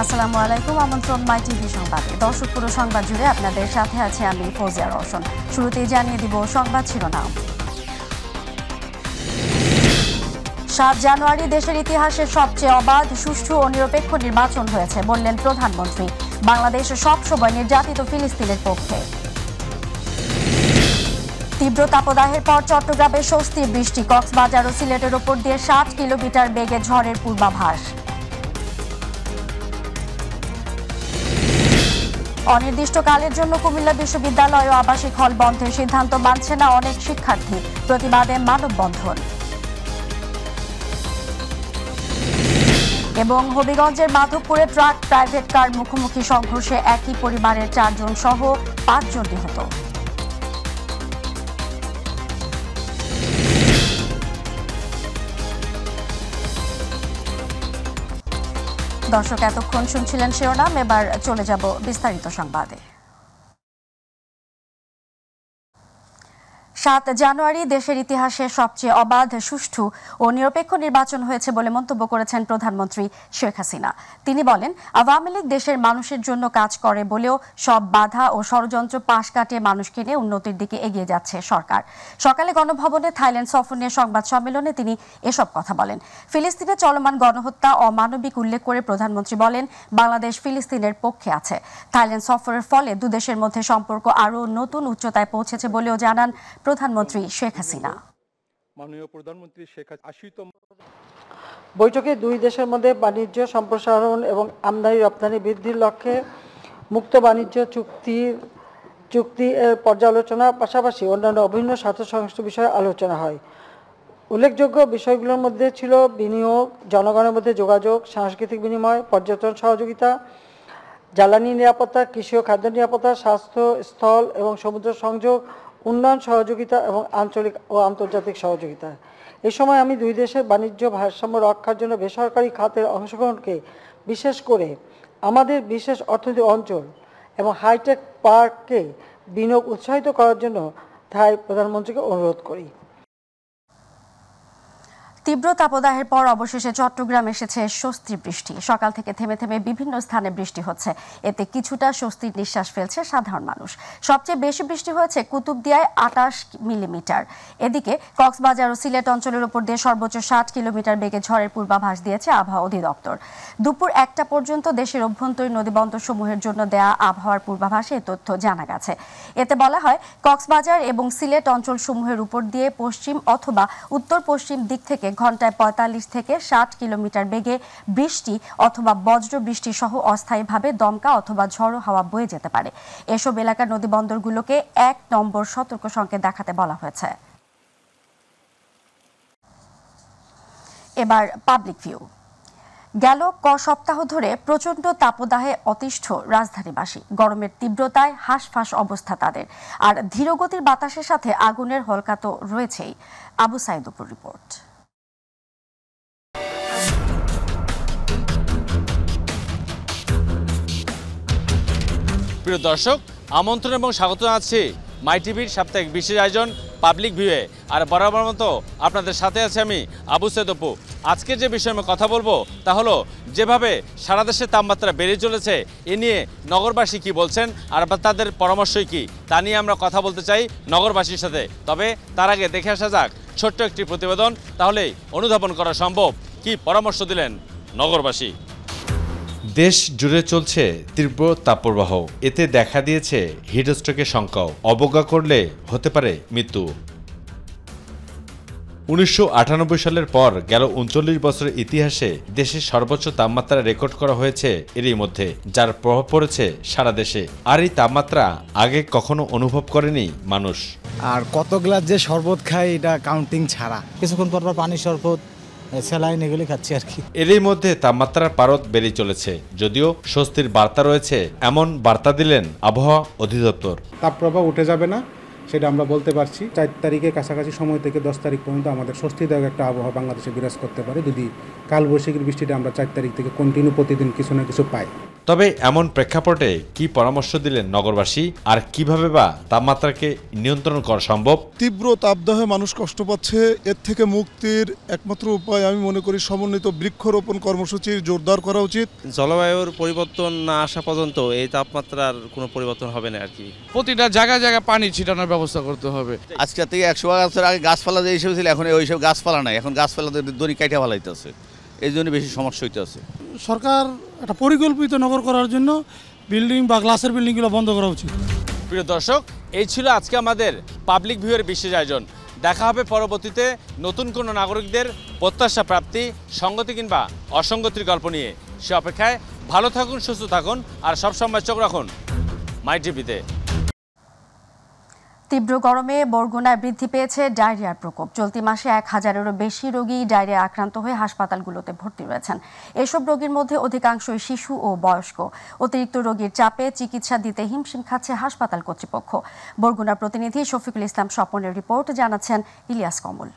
আসসালামু আলাইকুম। আমন্ত্রণ মাই টিভি সংবাদে। দর্শক পুরো সংবাদ জুড়ে আপনাদের সাথে আছি আমি ফৌজিয়া রওশন। শুরুতেই জানিয়ে দিব সংবাদ শিরোনাম। ৭ জানুয়ারি দেশের ইতিহাসে সবচেয়ে অবাধ, সুষ্ঠু ও নিরপেক্ষ নির্বাচন হয়েছে বললেন প্রধানমন্ত্রী। বাংলাদেশ সবসময় নির্যাতিত ফিলিস্তিনের পক্ষে। তীব্র তাপদাহের পর চট্টগ্রামে স্বস্তির বৃষ্টি। কক্সবাজার ও সিলেটের ওপর দিয়ে ৬০ কিলোমিটার বেগে ঝড়ের পূর্বাভাস। অনির্দিষ্টকালের জন্য কুমিল্লা বিশ্ববিদ্যালয় ও আবাসিক হল বন্ধের সিদ্ধান্ত মানছে না অনেক শিক্ষার্থী। প্রতিবাদে মানববন্ধন। এবং হবিগঞ্জের মাধবপুরে ট্রাক প্রাইভেট কার মুখোমুখি সংঘর্ষে একই পরিবারের ৪ জন সহ ৫ জন নিহত। দর্শক এতক্ষণ শুনছিলেন শিরোনাম, এবার চলে যাব বিস্তারিত সংবাদে। ৭ জানুয়ারি দেশের ইতিহাসে সবচেয়ে অবাধ, সুষ্ঠু ও নিরপেক্ষ নির্বাচন হয়েছে বলে মন্তব্য করেছেন প্রধানমন্ত্রী শেখ হাসিনা। তিনি বলেন, আওয়ামী লীগ দেশের মানুষের জন্য কাজ করে বলেও সব বাধা ও ষড়যন্ত্র পাশ কাটিয়ে মানুষকে নিয়ে উন্নতির দিকে এগিয়ে যাচ্ছে সরকার। সকালে গণভবনে থাইল্যান্ড সফর নিয়ে সংবাদ সম্মেলনে তিনি এসব কথা বলেন। ফিলিস্তিনে চলমান গণহত্যা অমানবিক উল্লেখ করে প্রধানমন্ত্রী বলেন, বাংলাদেশ ফিলিস্তিনের পক্ষে আছে। থাইল্যান্ড সফরের ফলে দুদেশের মধ্যে সম্পর্ক আরও নতুন উচ্চতায় পৌঁছেছে বলেও জানান প্রধানমন্ত্রী শেখ হাসিনা। মাননীয় প্রধানমন্ত্রী শেখ হাসিনা বৈঠকে দুই দেশের মধ্যে বাণিজ্য সম্প্রসারণ এবং আমদানি রপ্তানি বৃদ্ধির লক্ষ্যে মুক্ত বাণিজ্য চুক্তি এর পর্যালোচনার পাশাপাশি অন্যান্য অভিন্ন স্বার্থ সংশ্লিষ্ট বিষয়ে আলোচনা হয়। উল্লেখযোগ্য বিষয়গুলোর মধ্যে ছিল বিনিয়োগ, জনগণের মধ্যে যোগাযোগ, সাংস্কৃতিক বিনিময়, পর্যটন সহযোগিতা, জ্বালানি নিরাপত্তা, কৃষি ও খাদ্য নিরাপত্তা, স্বাস্থ্য, স্থল এবং সমুদ্র সংযোগ, উন্নয়ন সহযোগিতা এবং আঞ্চলিক ও আন্তর্জাতিক সহযোগিতা। এ সময় আমি দুই দেশের বাণিজ্য ভারসাম্য রক্ষার জন্য বেসরকারি খাতের অংশগ্রহণকে, বিশেষ করে আমাদের বিশেষ অর্থনৈতিক অঞ্চল এবং হাইটেক পার্ককে বিনিয়োগ উৎসাহিত করার জন্য থাই প্রধানমন্ত্রীকে অনুরোধ করি। তীব্র তাপদাহের পর অবশেষে চট্টগ্রাম এসেছে স্বস্তির বৃষ্টি। সকাল থেকে থেমে থেমে বিভিন্ন স্থানে বৃষ্টি হচ্ছে। এতে কিছুটা স্বস্তির নিঃশ্বাস ফেলছে সাধারণ মানুষ। সবচেয়ে বেশি বৃষ্টি হয়েছে কুতুবদিয়ায় ২৮ মিলিমিটার। এদিকে কক্সবাজার ও সিলেট অঞ্চলের উপর দিয়ে সর্বোচ্চ ৬০ কিলোমিটার বেগে ঝড়ের পূর্বাভাস দিয়েছে আবহাওয়া অধিদপ্তর। দুপুর ১টা পর্যন্ত দেশের অভ্যন্তরীণ নদীবন্দরসমূহের জন্য দেয়া আবহাওয়ার পূর্বাভাসে এ তথ্য জানা গেছে। এতে বলা হয়, কক্সবাজার এবং সিলেট অঞ্চলসমূহের উপর দিয়ে পশ্চিম অথবা উত্তর পশ্চিম দিক থেকে ঘন্টায় ৪৫ থেকে ৬০ কিলোমিটার বেগে বৃষ্টি অথবা বজ্র বৃষ্টি সহ অস্থায়ীভাবে দমকা অথবা ঝড়ো হাওয়া বয়ে যেতে পারে। এসব এলাকার নদীবন্দরগুলোকে ১ নম্বর সতর্ক সংকেত দেখাতে বলা হয়েছে। এবার পাবলিক ভিউ। গেল সপ্তাহ ধরে প্রচণ্ড তাপদাহে অতিষ্ঠ রাজধানীবাসী। গরমের তীব্রতায় হাঁসফাঁস অবস্থা তাদের। আর ধীরগতির বাতাসের সাথে আগুনের হলকা তো রয়েছেই। আবু সাইদুপুর রিপোর্ট। প্রিয় দর্শক, আমন্ত্রণ এবং স্বাগত জানাচ্ছি মাই টিভির সাপ্তাহিক বিশেষ আয়োজন পাবলিক ভিউয়ে। আর বরাবর মতো আপনাদের সাথে আছি আমি আবু সৈয়দ অপু। আজকে যে বিষয়ে আমি কথা বলবো তা হলো, যেভাবে সারা দেশে তাপমাত্রা বেড়ে চলেছে, এ নিয়ে নগরবাসী কি বলছেন আর তাদের পরামর্শই কি, তা নিয়ে আমরা কথা বলতে চাই নগরবাসীর সাথে। তবে তার আগে দেখে আসা যাক ছোট্ট একটি প্রতিবেদন, তাহলেই অনুধাবন করা সম্ভব কি পরামর্শ দিলেন নগরবাসী। দেশ জুড়ে চলছে তীব্র তাপপ্রবাহ। এতে দেখা দিয়েছে হিটস্ট্রোকের সংখ্যাও। অবজ্ঞা করলে হতে পারে মৃত্যু। ১৯৯৮ সালের পর গেল ৩৯ বছরের ইতিহাসে দেশের সর্বোচ্চ তাপমাত্রা রেকর্ড করা হয়েছে এরই মধ্যে, যার প্রভাব পড়েছে সারা দেশে। আর এই তাপমাত্রা আগে কখনো অনুভব করেনি মানুষ। আর কত গ্লাস যে শরবত খায় এটা কাউন্টিং ছাড়া। কিছুক্ষণ পর পানির শরবত, স্যালাইন এগুলি খাচ্ছি আর কি। এরই মধ্যে তাপমাত্রার পারদ বেড়ে চলেছে। যদিও স্বস্তির বার্তা রয়েছে, এমন বার্তা দিলেন আবহাওয়া অধিদপ্তর। তাপপ্রবাহ উঠে যাবে না সেটা আমরা বলতে পারছি। ৪ তারিখের কাছাকাছি সময় থেকে ১০ তারিখ পর্যন্ত আমাদের স্বস্তিদায়ক একটা আবহাওয়া বাংলাদেশে বিরাজ করতে পারে, যদি কালবৈশাখীর বৃষ্টিটা আমরা ৪ তারিখ থেকে কন্টিনিউ প্রতিদিন কিছু না কিছু পাই। তবে এমন প্রেক্ষাপটে কি পরামর্শ দিলেন নগরবাসী, আর কিভাবে বা তাপমাত্রাকে নিয়ন্ত্রণ করা সম্ভব? তীব্র তাপদাহে মানুষ কষ্ট পাচ্ছে, এর থেকে মুক্তির একমাত্র উপায় আমি মনে করি সমন্বিত বৃক্ষরোপণ কর্মসূচি জোরদার করা উচিত। জলবায়ুর পরিবর্তন না আসা পর্যন্ত এই তাপমাত্রার কোনো পরিবর্তন হবে না আর কি। প্রতিটা জায়গায় জায়গায় পানি ছিটানোর ব্যবস্থা করতে হবে। আজকে থেকে 100 বছর আগে গাছপালা যে হিসেবে ছিল, এখন ওইসব গাছপালা নাই, এখন গাছপালাতে দড়ি কাইটা ফেলাইতেছে, এই জন্য বেশি সমস্যা হইতেছে। সরকার একটা পরিকল্পিত নগর করার জন্য বিল্ডিং বা গ্লাসের বিল্ডিংগুলো বন্ধ করা উচিত। প্রিয় দর্শক, এই ছিল আজকে আমাদের পাবলিক ভিউয়ের বিশেষ আয়োজন। দেখা হবে পরবর্তীতে নতুন কোনো নাগরিকদের প্রত্যাশা প্রাপ্তি, সংগতি কিংবা অসঙ্গতির গল্প নিয়ে। সে অপেক্ষায় ভালো থাকুন, সুস্থ থাকুন, আর সবসময় চোখ রাখুন মাই টিভিতে। তীব্র গরমে বরগুনায় বৃদ্ধি পেয়েছে ডায়রিয়ার প্রকোপ। চলতি মাসে 1000-এরও বেশি রোগী ডায়রিয়া আক্রান্ত হয়ে হাসপাতালগুলোতে ভর্তি রয়েছেন। এসব রোগীর মধ্যে অধিকাংশই শিশু ও বয়স্ক। অতিরিক্ত রোগীর চাপে চিকিৎসা দিতে হিমশিম খাচ্ছে হাসপাতাল কর্তৃপক্ষ। বরগুনার প্রতিনিধি শফিকুল ইসলাম স্বপনের রিপোর্ট, জানাচ্ছেন ইলিয়াস কমল।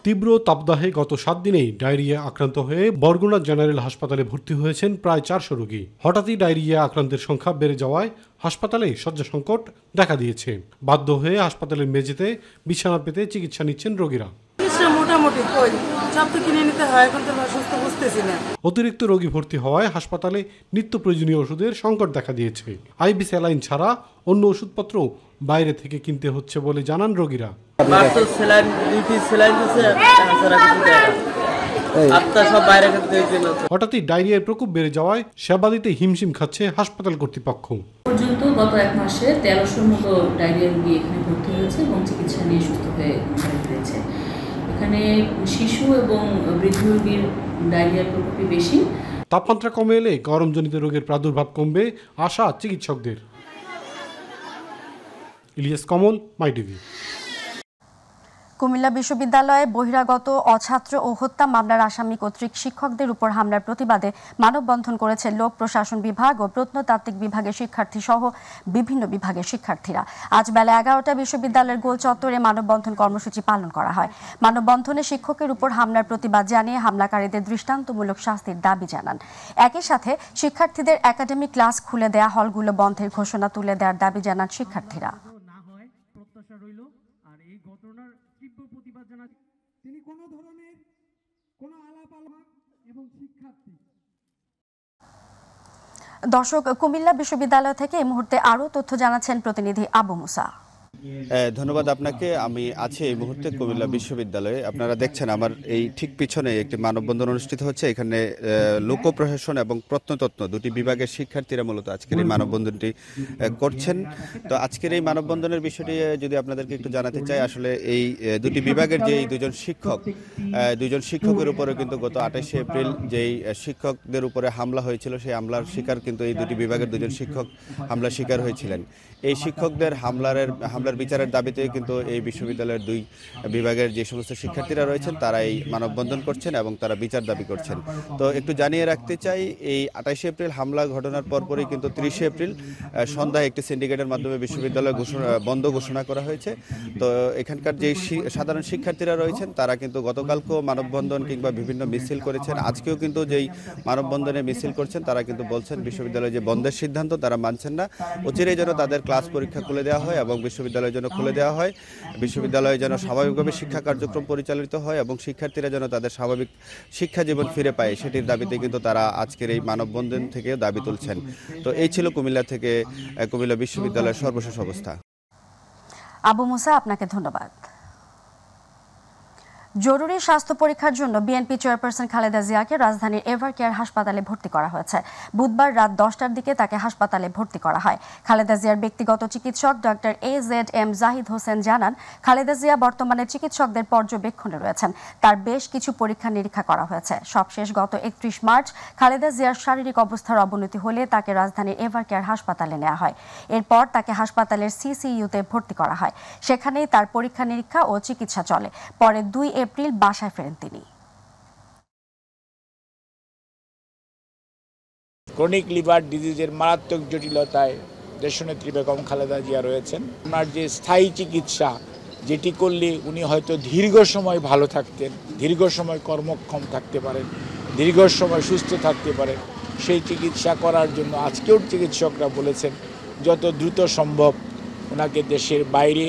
তীব্র তাপদাহে গত 7 দিনেই ডায়রিয়া আক্রান্ত হয়ে বরগুনা জেনারেল হাসপাতালে ভর্তি হয়েছেন প্রায় 400 রোগী। হঠাৎই ডায়রিয়া আক্রান্তের সংখ্যা বেড়ে যাওয়ায় হাসপাতালে শয্যা সংকট দেখা দিয়েছে। বাধ্য হয়ে হাসপাতালের মেঝেতে বিছানা পেতে চিকিৎসা নিচ্ছেন রোগীরা। অতিরিক্ত রোগী ভর্তি হওয়ায় হাসপাতালে নিত্য প্রয়োজনীয় ওষুধের সংকট দেখা দিয়েছে। আইভি স্যালাইন ছাড়া অন্য ওষুধপত্র বাইরে থেকে কিনতে হচ্ছে বলে জানান রোগীরা। হঠাৎই ডায়রিয়ার প্রকোপ বেড়ে যাওয়ায় সেবা দিতে হিমশিম খাচ্ছে হাসপাতাল কর্তৃপক্ষ। পর্যন্ত গত 1 মাসে 1300 মতো ডায়রিয়া রোগী এখানে ভর্তি হয়েছে এবং চিকিৎসা নিয়ে সুস্থ হয়ে হয়েছে। এখানে শিশু এবং বৃদ্ধ রোগীর ডায়রিয়ার প্রকোপই বেশি। তাপমাত্রা কমে এলে গরমজনিত রোগের প্রাদুর্ভাব কমবে আশা চিকিৎসকদের। ইলিয়াস কমল, মাই টিভি। কুমিল্লা বিশ্ববিদ্যালয়ে বহিরাগত অছাত্র ও হত্যা মামলার আসামি কর্তৃক শিক্ষকদের উপর হামলার প্রতিবাদে মানববন্ধন করেছে লোক প্রশাসন বিভাগ ও প্রত্নতাত্ত্বিক বিভাগের শিক্ষার্থী সহ বিভিন্ন বিভাগের শিক্ষার্থীরা। আজ বেলা 11টায় বিশ্ববিদ্যালয়ের গোল চত্বরে মানববন্ধন কর্মসূচি পালন করা হয়। মানববন্ধনে শিক্ষকের উপর হামলার প্রতিবাদ জানিয়ে হামলাকারীদের দৃষ্টান্তমূলক শাস্তির দাবি জানান। একই সাথে শিক্ষার্থীদের একাডেমিক ক্লাস খুলে দেয়া হলগুলো বন্ধের ঘোষণা তুলে দেওয়ার দাবি জানান শিক্ষার্থীরা। দর্শক, কুমিল্লা বিশ্ববিদ্যালয় থেকে এই মুহূর্তে আরও তথ্য জানাচ্ছেন প্রতিনিধি আবু মুসা। ধন্যবাদ আপনাকে। আমি আছি এই মুহূর্তে কুমিল্লা বিশ্ববিদ্যালয়ে। আপনারা দেখছেন আমার এই ঠিক পিছনে একটি মানববন্ধন অনুষ্ঠিত হচ্ছে। এখানে লোক প্রশাসন এবং প্রত্নতত্ত্ব দুটি বিভাগের শিক্ষার্থীরা মূলত আজকের এই মানববন্ধনটি করছেন। তো আজকের এই মানববন্ধনের বিষয়টি যদি আপনাদেরকে একটু জানাতে চাই, আসলে এই দুটি বিভাগের যে দুজন শিক্ষকের উপরে কিন্তু গত 28শে এপ্রিল যেই শিক্ষকদের উপরে হামলা হয়েছিল, সেই হামলার শিকার কিন্তু এই দুটি বিভাগের দুজন শিক্ষক হামলার শিকার হয়েছিলেন। এই শিক্ষকদের হামলার বিচারের দাবিতে কিন্তু এই বিশ্ববিদ্যালয়ের দুই বিভাগের যে সমস্ত শিক্ষার্থীরা রয়েছেন তারা এই মানববন্ধন করছেন এবং তারা বিচার দাবি করছেন। তো একটু জানিয়ে রাখতে চাই, এই 28শে এপ্রিল হামলা ঘটনার পরপরই কিন্তু 30শে এপ্রিল সন্ধ্যায় একটি সিন্ডিকেটের মাধ্যমে বিশ্ববিদ্যালয় বন্ধ ঘোষণা করা হয়েছে। তো এখানকার যে সাধারণ শিক্ষার্থীরা রয়েছেন তারা কিন্তু গতকালকেও মানববন্ধন কিংবা বিভিন্ন মিছিল করেছেন। আজকেও কিন্তু যেই মানববন্ধনে মিছিল করছেন তারা কিন্তু বলছেন বিশ্ববিদ্যালয়ে যে বন্ধের সিদ্ধান্ত তারা মানছেন না। অচিরেই যেন তাদের ক্লাস পরীক্ষা খুলে দেওয়া হয় এবং বিশ্ববিদ্যালয়ের জন্য খুলে দেওয়া হয়, বিশ্ববিদ্যালয়ে যেন স্বাভাবিকভাবে শিক্ষা কার্যক্রম পরিচালিত হয় এবং শিক্ষার্থীরা যেন তাদের স্বাভাবিক শিক্ষা জীবন ফিরে পায়, সেটির দাবিতে কিন্তু তারা আজকের এই মানববন্ধন থেকে দাবি তুলছেন। তো এই ছিল কুমিল্লা বিশ্ববিদ্যালয়ের সর্বশেষ অবস্থা। আবু মুসা, আপনাকে ধন্যবাদ। জরুরি স্বাস্থ্য পরীক্ষার জন্য বিএনপি চেয়ারপারসন খালেদা জিয়াকে রাজধানীর এভার কেয়ার হাসপাতালে ভর্তি করা হয়েছে। বুধবার রাত 10টার দিকে তাকে হাসপাতালে ভর্তি করা হয়। খালেদা জিয়ার ব্যক্তিগত চিকিৎসক ডক্টর AZM জাহিদ হোসেন জানান, খালেদা জিয়া বর্তমানে চিকিৎসকদের পর্যবেক্ষণে রয়েছেন। তার বেশ কিছু পরীক্ষা নিরীক্ষা করা হয়েছে। সবশেষ গত 31 মার্চ খালেদা জিয়ার শারীরিক অবস্থার অবনতি হলে তাকে রাজধানীর এভার কেয়ার হাসপাতালে নেওয়া হয়। এরপর তাকে হাসপাতালের CCUতে ভর্তি করা হয়। সেখানেই তার পরীক্ষা নিরীক্ষা ও চিকিৎসা চলে। পরে 2 এপ্রিল বাসায় ফেরেন তিনি। ক্রনিক লিভার ডিজিজের মারাত্মক জটিলতায় দেশনেত্রী বেগম খালেদা জিয়া রয়েছেন। ওনার যে স্থায়ী চিকিৎসা, যেটি করলে উনি হয়তো দীর্ঘ সময় ভালো থাকতেন, দীর্ঘ সময় কর্মক্ষম থাকতে পারেন, দীর্ঘ সময় সুস্থ থাকতে পারেন সেই চিকিৎসা করার জন্য আজকেও চিকিৎসকরা বলেছেন যত দ্রুত সম্ভব ওনাকে দেশের বাইরে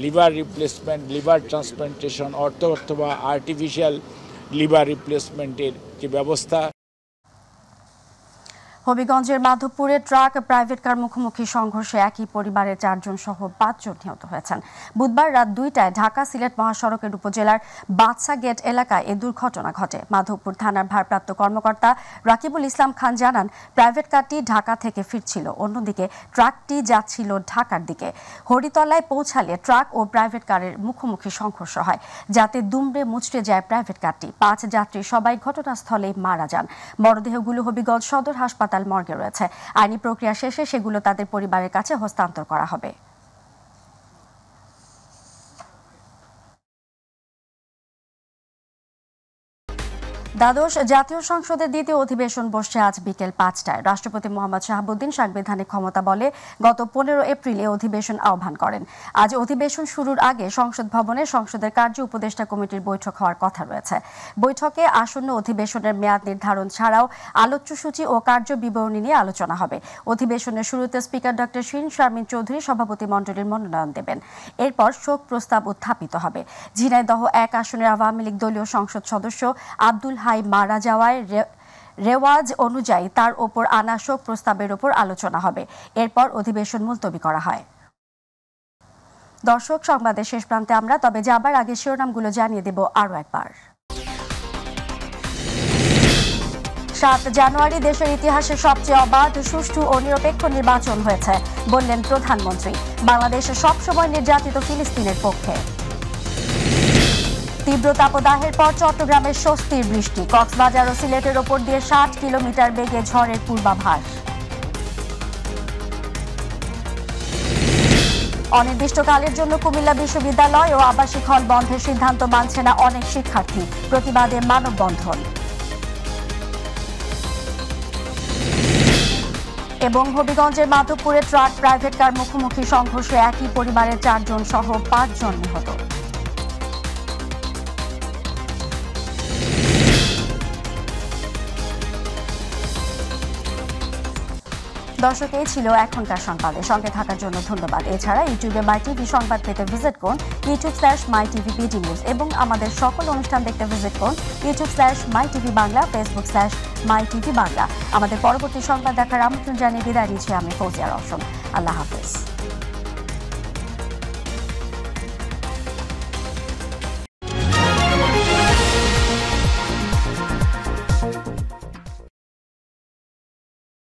লিভার রিপ্লেসমেন্ট, লিভার ট্রান্সপ্লান্টেশন অথবা আর্টিফিশিয়াল লিভার রিপ্লেসমেন্টের যে ব্যবস্থা। হবিগঞ্জের মাধবপুরে ট্রাক প্রাইভেট কার মুখোমুখি সংঘর্ষে একই পরিবারের 4 জন সহ 5 জন নিহত হয়েছেন। বুধবার রাত 2টায় ঢাকা সিলেট মহাসড়কের উপজেলার বাদশা গেট এলাকায় এ দুর্ঘটনা ঘটে। মাধবপুর থানার ভারপ্রাপ্ত কর্মকর্তা রাকিবুল ইসলাম খান জানান, প্রাইভেট কারটি ঢাকা থেকে ফিরছিল, অন্যদিকে ট্রাকটি যাচ্ছিল ঢাকার দিকে। হরিতলায় পৌঁছালে ট্রাক ও প্রাইভেট কারের মুখোমুখি সংঘর্ষ হয়, যাতে দুমড়ে মুচড়ে যায় প্রাইভেট কারটি। 5 যাত্রী সবাই ঘটনাস্থলেই মারা যান। মরদেহগুলো হবিগঞ্জ সদর হাসপাতাল মর্গে রয়েছে। আইনি প্রক্রিয়া শেষে সেগুলো তাদের পরিবারের কাছে হস্তান্তর করা হবে। দ্বাদশ জাতীয় সংসদের দ্বিতীয় অধিবেশন বসছে আজ বিকেল 5টায়। রাষ্ট্রপতি মোহাম্মদ শাহাবুদ্দিন সাংবিধানিক ক্ষমতা বলে গত 15 এপ্রিলে অধিবেশন আহ্বান করেন। আজ অধিবেশন শুরুর আগে সংসদ ভবনে সংসদের কার্য উপদেষ্টা কমিটির বৈঠক হওয়ার কথা রয়েছে। বৈঠকে আসন্ন অধিবেশনের মেয়াদ নির্ধারণ ছাড়াও আলোচ্যসূচি ও কার্য বিবরণী নিয়ে আলোচনা হবে। অধিবেশনের শুরুতে স্পিকার ডক্টর শিরিন শারমিন চৌধুরী সভাপতিমণ্ডলীর মনোনয়ন দেবেন। এরপর শোক প্রস্তাব উত্থাপিত হবে। ঝিনাইদহ 1 আসনের আওয়ামী লীগ দলীয় সংসদ সদস্য আব্দুল হাই মারা যাওয়ায় রেওয়াজ অনুযায়ী তার ওপর আনা শোক প্রস্তাবের ওপর আলোচনা হবে। এরপর অধিবেশন মুলতবি করা হয়। দর্শক, সংবাদের শেষ প্রান্তে আমরা, তবে যাবার আগে শিরোনামগুলো জানিয়ে দেব আরও একবার। 7 জানুয়ারি দেশের ইতিহাসে সবচেয়ে অবাধ, সুষ্ঠু ও নিরপেক্ষ নির্বাচন হয়েছে বললেন প্রধানমন্ত্রী। বাংলাদেশ সবসময় নির্যাতিত ফিলিস্তিনের পক্ষে। তীব্র তাপদাহের পর চট্টগ্রামের স্বস্তির বৃষ্টি। কক্সবাজার ও সিলেটের ওপর দিয়ে 60 কিলোমিটার বেগে ঝড়ের পূর্বাভাস। অনির্দিষ্টকালের জন্য কুমিল্লা বিশ্ববিদ্যালয় ও আবাসিক হল বন্ধের সিদ্ধান্ত মানছে না অনেক শিক্ষার্থী, প্রতিবাদে মানববন্ধন। এবং হবিগঞ্জের মাধবপুরে ট্রাক প্রাইভেট কার মুখোমুখি সংঘর্ষে একই পরিবারের 4 জন সহ 5 জন নিহত। দর্শক, এই ছিল এখনকার সংবাদে। সঙ্গে থাকার জন্য ধন্যবাদ। এছাড়া ইউটিউবে মাই টিভি সংবাদ পেতে ভিজিট করুন youtube/mytvbd news এবং আমাদের সকল অনুষ্ঠান দেখতে ভিজিট করুন youtube/mytvbangla, facebook/mytvbangla। আমাদের পরবর্তী সংবাদ দেখার আমন্ত্রণ জানিয়ে বিদায় নিচ্ছি আমি ফৌজিয়া রওশন। আল্লাহ হাফেজ।